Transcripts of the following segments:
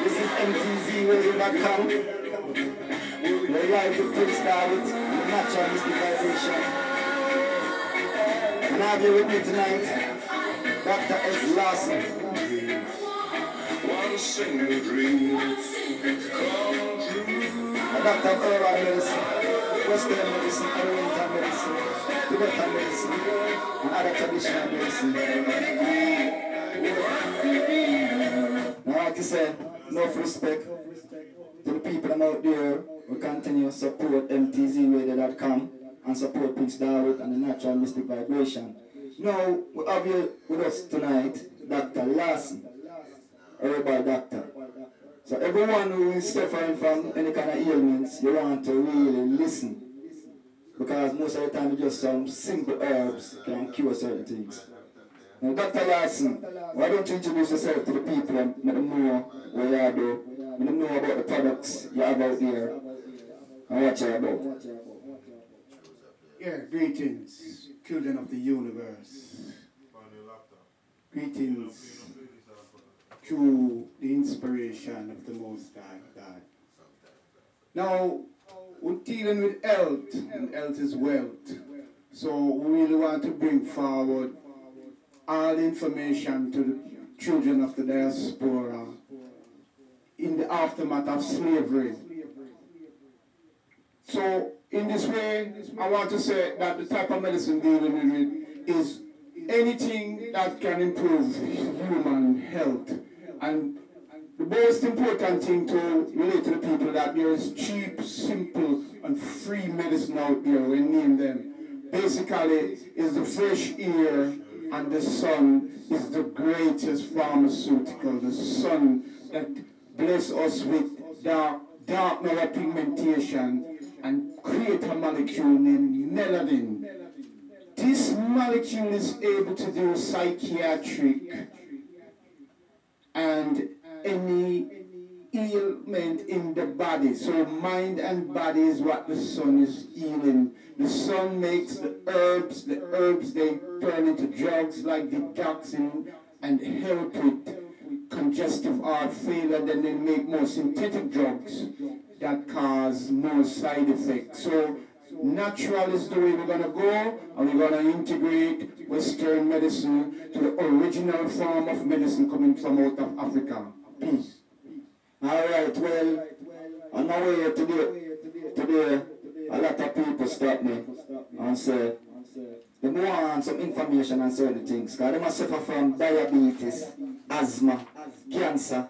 This is MTZRadio.com. We're live with Prince Dawit, the natural mystic vibration. And I have you with me tonight, Dr. S. Lawson. One single dream come true. A doctor of herbal medicine, Western medicine, Oriental medicine, Tibetan medicine, and other traditional medicine. Now, like I said, enough respect to the people out there who continue to support MTZRadio.com and support Prince Dawit and the natural mystic vibration. Now, we have here with us tonight, Dr. Lawson, a herbal doctor. So everyone who is suffering from any kind of ailments, you want to really listen. Because most of the time, just some simple herbs can cure certain things. Now, Dr. Lawson, why don't you introduce yourself to the people and let them know what you do, let them know about the products you have out there, and what you're about. Yeah, greetings, children of the universe. Greetings through the inspiration of the Most High God. Now, we're dealing with health, and health is wealth. So we really want to bring forward all the information to the children of the diaspora in the aftermath of slavery. So in this way, I want to say that the type of medicine dealing with is anything that can improve human health. And the most important thing to relate to the people that there is cheap, simple, and free medicine out there, we name them. Basically, is the fresh air and the sun is the greatest pharmaceutical. The sun that bless us with dark matter pigmentation and create a molecule named melanin. This molecule is able to do psychiatric and any ailment in the body. So mind and body is what the sun is healing. The sun makes the herbs they turn into drugs like detoxin and help with congestive heart failure. Then they make more synthetic drugs that cause more side effects. So natural is the way we're going to go, and we're going to integrate Western medicine to the original form of medicine coming from out of Africa. Peace. Alright, well, on my way today, a lot of people stop me and say, they want some information on certain things, because they must suffer from diabetes, asthma, cancer,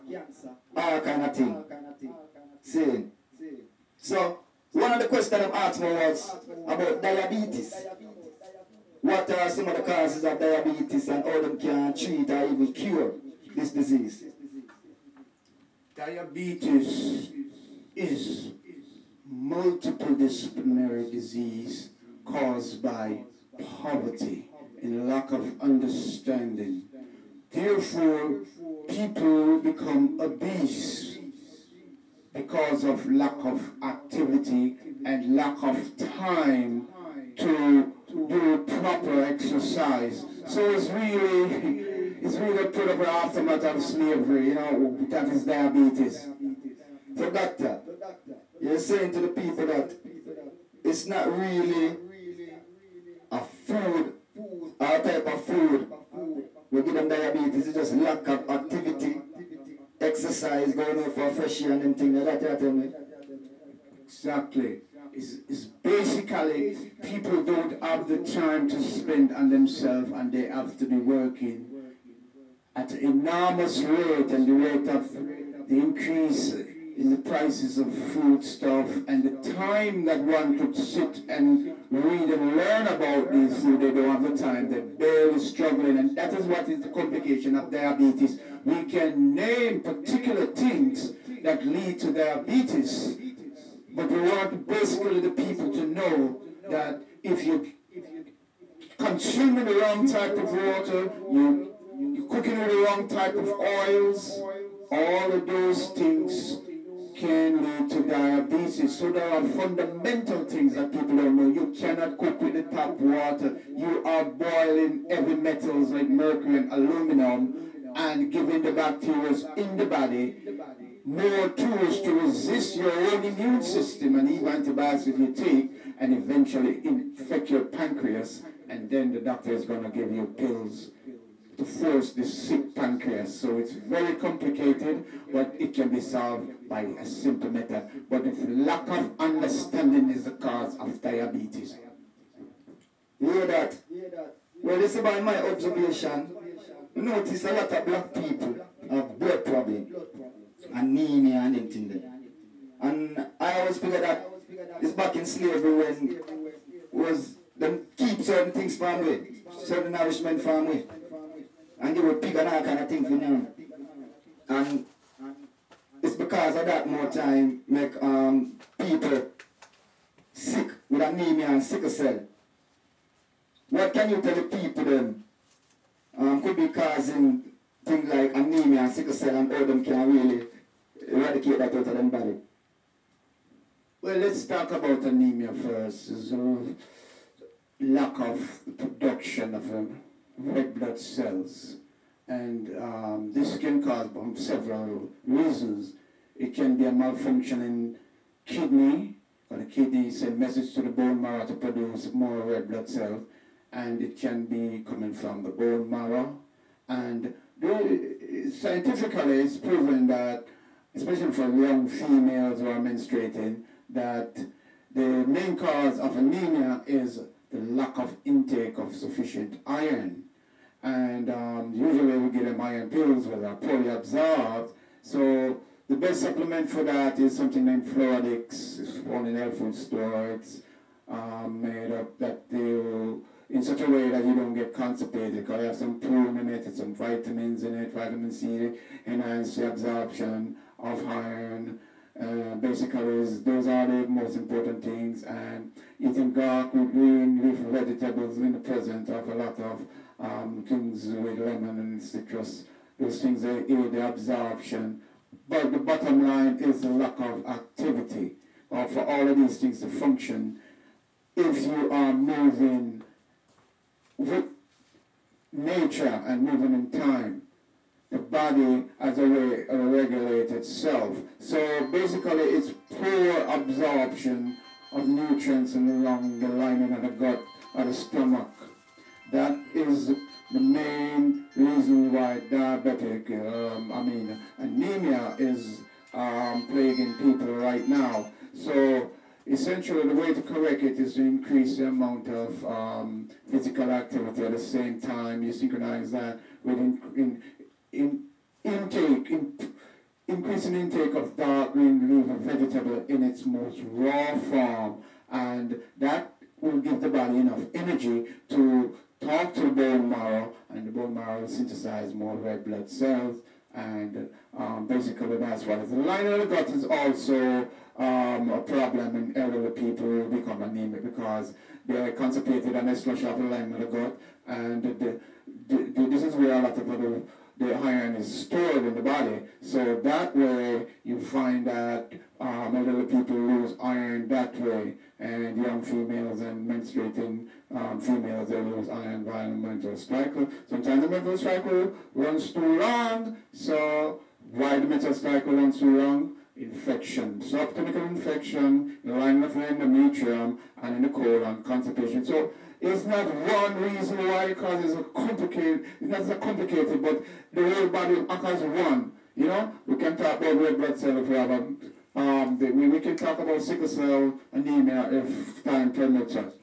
all kind of things. See? So, one of the questions they asked me was about diabetes. What are some of the causes of diabetes and how them can treat or even cure this disease? Diabetes is multiple disciplinary disease caused by poverty and lack of understanding. Therefore, people become obese because of lack of activity and lack of time to do proper exercise. So it's really a product of aftermath of slavery, you know, that is diabetes. So doctor, you're saying to the people that it's not really a food, our type of food will give them diabetes, it's just lack of activity, exercise, going out for fresh air and them things like that, you tell me? Exactly. It's basically people don't have the time to spend on themselves, and they have to be working at an enormous rate, and the rate of the increase in the prices of food stuff and the time that one could sit and read and learn about these food, they don't have the time. They're barely struggling, and that is what is the complication of diabetes. We can name particular things that lead to diabetes, but we want basically the people to know that if you're consuming the wrong type of water, you're cooking with the wrong type of oils, all of those things can lead to diabetes. So there are fundamental things that people don't know. You cannot cook with the tap water. You are boiling heavy metals like mercury and aluminum, and giving the bacteria in the body more tools to resist your own immune system and even antibiotics you take, and eventually infect your pancreas, and then the doctor is going to give you pills to force the sick pancreas. So it's very complicated, but it can be solved by a simple method. But if lack of understanding is the cause of diabetes. You hear that? Well, this is by my observation. You notice a lot of black people have blood problems, anemia and everything there. And I always figure that it's back in slavery when was them keep certain things from way, certain nourishment from way. And they would pick and all kind of thing for them. And it's because of that more time make people sick with anemia and sickle cell. What can you tell the people then could be causing things like anemia and sickle cell, and how them can really eradicate that out of them body? Well, let's talk about anemia first. There's a lack of production of red blood cells, and this can cause several reasons. It can be a malfunctioning kidney, or the kidney sends message to the bone marrow to produce more red blood cells, and it can be coming from the bone marrow. And scientifically it's proven that, especially for young females who are menstruating, that the main cause of anemia is the lack of intake of sufficient iron. And usually we give them iron pills that are poorly absorbed. So the best supplement for that is something named Fluorix. It's found in health food stores. It's made up that they in such a way that you don't get constipated, because you have some prune in it, some vitamins in it, vitamin C, enhance the absorption of iron. Basically, those are the most important things. And eating dark with green leaf vegetables in the presence of a lot of things with lemon and citrus, those things aid the absorption. But the bottom line is the lack of activity. For all of these things to function, if you are moving with nature and moving in time, the body has a way to regulate itself. So basically it's poor absorption of nutrients along the lining of the gut or the stomach. That is the main reason why anemia is plaguing people right now. So essentially the way to correct it is to increase the amount of physical activity. At the same time, you synchronize that with increasing intake of dark green leaf vegetable in its most raw form, and that will give the body enough energy to talk to the bone marrow, and the bone marrow will synthesize more red blood cells, and basically that's what it is. The lining of the gut is also a problem in elderly people who become anemic because they are constipated and they slush out the lining of the gut, and this is where a lot of the iron is stored in the body. So that way you find that elderly people lose iron that way, and young females and menstruating females, they lose iron via the menstrual cycle. Sometimes the menstrual cycle runs too long. So why the menstrual cycle runs too long? Infection, subclinical infection, in the lining of the endometrium and in the colon, constipation. So it's not one reason why it causes a complicated, it's not so complicated, but the whole body occurs one. You know, we can talk about red blood cell if we have we can talk about sickle cell anemia if time permits us.